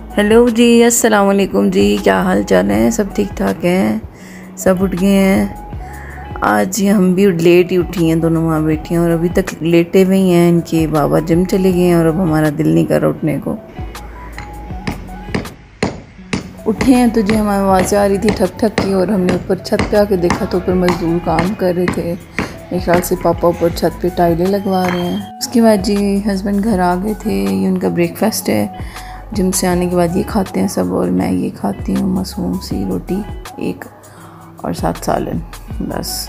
Hello जी, अस्सलाम वालेकुम जी। क्या हाल चाल है? सब ठीक ठाक हैं? सब उठ गए हैं? आज हम भी लेट ही उठी हैं, दोनों माँ बेटियाँ, और अभी तक लेटे हुए ही हैं। इनके बाबा जिम चले गए हैं और अब हमारा दिल नहीं कर रहा उठने को। उठे हैं तो जी हमारी आवाज़ें आ रही थी ठक ठक की, और हमने ऊपर छत पे आके देखा तो ऊपर मज़दूर काम कर रहे थे। मेरे ख्याल से पापा ऊपर छत पे टाइलें लगवा रहे हैं। उसके बाद जी हस्बैंड घर आ गए थे। ये उनका ब्रेकफास्ट है। जिम से आने के बाद ये खाते हैं सब, और मैं ये खाती हूँ मासूम सी रोटी एक और साथ सालन, बस।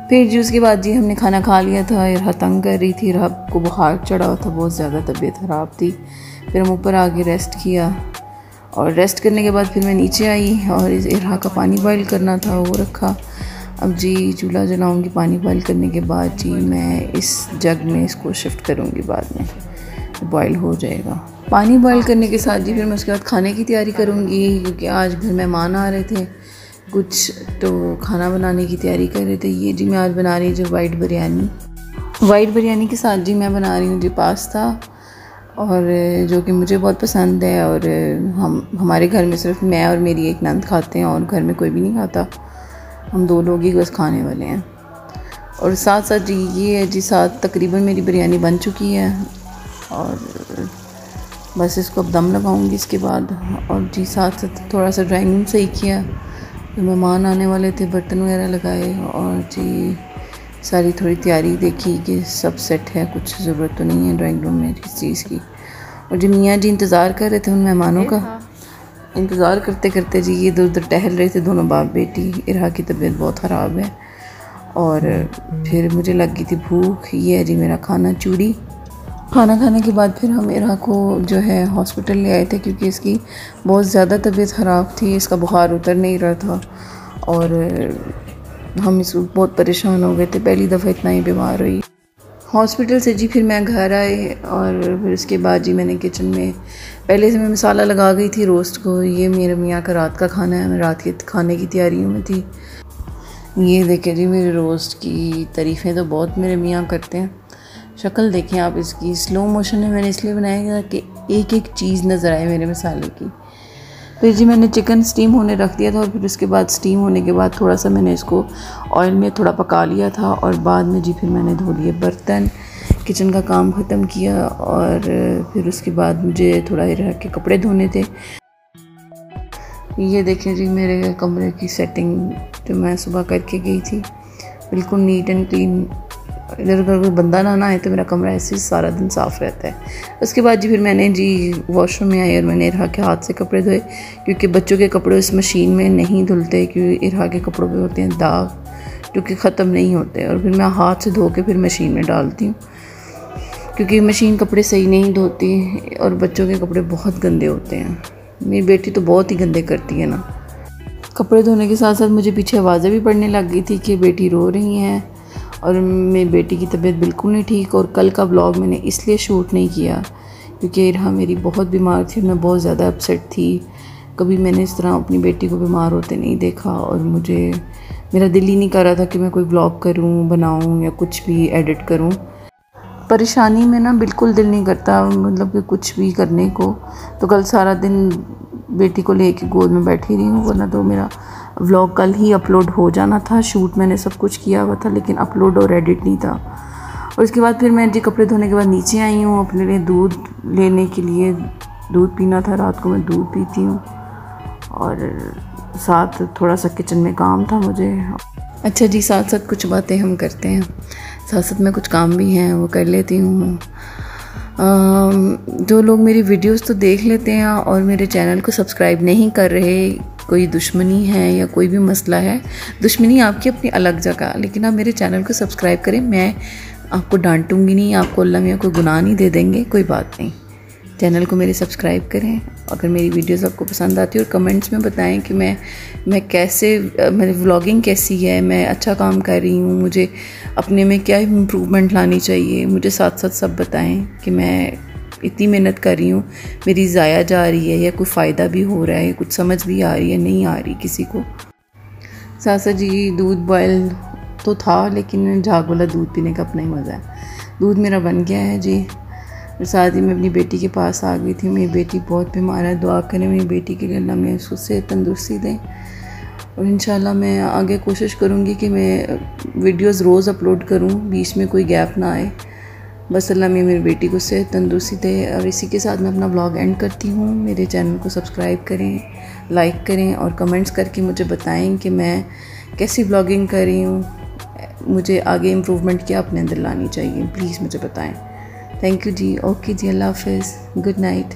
फिर जी उसके बाद जी हमने खाना खा लिया था। इरहा तंग कर रही थी, इरहा को बुखार चढ़ा हुआ था, बहुत ज़्यादा तबीयत ख़राब थी। फिर हम ऊपर आके रेस्ट किया, और रेस्ट करने के बाद फिर मैं नीचे आई और इस इरहा का पानी बॉईल करना था, वो रखा। अब जी चूल्हा जलाऊंगी। पानी बॉईल करने के बाद जी मैं इस जग में इसको शिफ्ट करूँगी, बाद में बॉईल हो जाएगा। पानी बॉईल करने के साथ जी फिर मैं उसके बाद खाने की तैयारी करूँगी, क्योंकि आज घर मेहमान आ रहे थे कुछ, तो खाना बनाने की तैयारी कर रहे थे। ये जी मैं आज बना रही हूँ जो वाइट बिरयानी के साथ जी मैं बना रही हूँ जी पास्ता, और जो कि मुझे बहुत पसंद है। और हमारे घर में सिर्फ मैं और मेरी एक नंद खाते हैं, और घर में कोई भी नहीं खाता। हम 2 लोग ही बस खाने वाले हैं। और साथ साथ जी ये है जी, साथ तकरीबन मेरी बिरयानी बन चुकी है, और बस इसको अब दम लगाऊंगी इसके बाद। और जी साथ साथ थोड़ा सा ड्राइंग रूम सही किया, तो मेहमान आने वाले थे, बर्तन वगैरह लगाए, और जी सारी थोड़ी तैयारी देखी कि सब सेट है, कुछ ज़रूरत तो नहीं है ड्राइंग रूम में किसी चीज़ की। और जी मियाँ जी इंतज़ार कर रहे थे उन मेहमानों का। इंतज़ार करते करते जी ये इधर उधर टहल रहे थे, दोनों बाप बेटी। इरहा की तबीयत बहुत ख़राब है, और फिर मुझे लग गई थी भूख। ये है जी मेरा खाना, चूड़ी। खाना खाने के बाद फिर हम इरहा को जो है हॉस्पिटल ले आए थे, क्योंकि इसकी बहुत ज़्यादा तबीयत ख़राब थी, इसका बुखार उतर नहीं रहा था, और हम इसको बहुत परेशान हो गए थे। पहली दफ़ा इतना ही बीमार हुई। हॉस्पिटल से जी फिर मैं घर आई, और फिर उसके बाद जी मैंने किचन में पहले से मैं मसाला लगा गई थी रोस्ट को। ये मेरे मियाँ का रात का खाना है, मैं रात के खाने की तैयारियों में थी। ये देखें जी मेरे रोस्ट की तारीफ़ें तो बहुत मेरे मियाँ करते हैं। शक्ल देखें आप इसकी, स्लो मोशन में मैंने इसलिए बनाया कि एक एक चीज़ नज़र आए मेरे मसाले की। फिर जी मैंने चिकन स्टीम होने रख दिया था, और फिर उसके बाद स्टीम होने के बाद थोड़ा सा मैंने इसको ऑयल में थोड़ा पका लिया था, और बाद में जी फिर मैंने धो लिए बर्तन, किचन का काम ख़त्म किया। और फिर उसके बाद मुझे थोड़ा इरहा के कपड़े धोने थे। ये देखें जी मेरे कमरे की सेटिंग जो मैं सुबह करके गई थी, बिल्कुल नीट एंड क्लीन। इधर अगर कोई बंदा ना आए तो मेरा कमरा ऐसे ही सारा दिन साफ़ रहता है। उसके बाद जी फिर मैंने जी वॉशरूम में आई, और मैंने इरहा के हाथ से कपड़े धोए, क्योंकि बच्चों के कपड़े उस मशीन में नहीं धुलते, क्योंकि इरहा के कपड़ों पे होते हैं दाग जो कि ख़त्म नहीं होते। और फिर मैं हाथ से धो के फिर मशीन में डालती हूँ, क्योंकि मशीन कपड़े सही नहीं धोती, और बच्चों के कपड़े बहुत गंदे होते हैं। मेरी बेटी तो बहुत ही गंदे करती है ना। कपड़े धोने के साथ साथ मुझे पीछे आवाज़ें भी पड़ने लग गई थी कि बेटी रो रही हैं, और मेरी बेटी की तबीयत बिल्कुल नहीं ठीक। और कल का ब्लॉग मैंने इसलिए शूट नहीं किया क्योंकि इरहा मेरी बहुत बीमार थी, मैं बहुत ज़्यादा अपसेट थी। कभी मैंने इस तरह अपनी बेटी को बीमार होते नहीं देखा, और मेरा दिल ही नहीं कर रहा था कि मैं कोई ब्लॉग करूं, बनाऊं या कुछ भी एडिट करूं। परेशानी में ना बिल्कुल दिल नहीं करता, मतलब कि कुछ भी करने को। तो कल सारा दिन बेटी को लेके गोद में बैठी रही हूँ, वरना तो मेरा व्लॉग कल ही अपलोड हो जाना था। शूट मैंने सब कुछ किया हुआ था, लेकिन अपलोड और एडिट नहीं था। और उसके बाद फिर मैं जी कपड़े धोने के बाद नीचे आई हूँ अपने लिए दूध लेने के लिए। दूध पीना था, रात को मैं दूध पीती हूँ, और साथ थोड़ा सा किचन में काम था मुझे। अच्छा जी, साथ साथ कुछ बातें हम करते हैं, साथ साथ में कुछ काम भी हैं वो कर लेती हूँ। जो लोग मेरी वीडियोस तो देख लेते हैं और मेरे चैनल को सब्सक्राइब नहीं कर रहे, कोई दुश्मनी है या कोई भी मसला है, दुश्मनी आपकी अपनी अलग जगह, लेकिन आप मेरे चैनल को सब्सक्राइब करें। मैं आपको डांटूंगी नहीं, आपको अल्लाह मियां कोई गुनाह नहीं दे देंगे, कोई बात नहीं। चैनल को मेरे सब्सक्राइब करें। अगर मेरी वीडियोस आपको पसंद आती है, और कमेंट्स में बताएं कि मैं कैसे, मेरी व्लॉगिंग कैसी है, मैं अच्छा काम कर रही हूँ, मुझे अपने में क्या इम्प्रूवमेंट लानी चाहिए, मुझे साथ साथ सब बताएं कि मैं इतनी मेहनत कर रही हूँ, मेरी ज़ाया जा रही है या कोई फ़ायदा भी हो रहा है, कुछ समझ भी आ रही है, नहीं आ रही किसी को। साथ साथ जी दूध बॉयल तो था, लेकिन झाग वाला दूध पीने का अपना ही मज़ा है। दूध मेरा बन गया है जी, और साथ ही मैं अपनी बेटी के पास आ गई थी। मेरी बेटी बहुत बीमार है, दुआ करें मेरी बेटी के लिए, अल्लाह में उसको सेहत तंदुरुस्ती दें। और इंशाल्लाह मैं आगे कोशिश करूँगी कि मैं वीडियोज़ रोज़ अपलोड करूँ, बीच में कोई गैप ना आए। बस अल्लाह में मेरी बेटी को सेहत तंदुरुस्ती दे। और इसी के साथ मैं अपना व्लॉग एंड करती हूँ। मेरे चैनल को सब्सक्राइब करें, लाइक करें और कमेंट्स करके मुझे बताएं कि मैं कैसी व्लॉगिंग कर रही हूँ, मुझे आगे इम्प्रूवमेंट क्या अपने अंदर लानी चाहिए, प्लीज़ मुझे बताएं। थैंक यू जी। ओके जी, अल्लाह हाफ़िज़, गुड नाइट।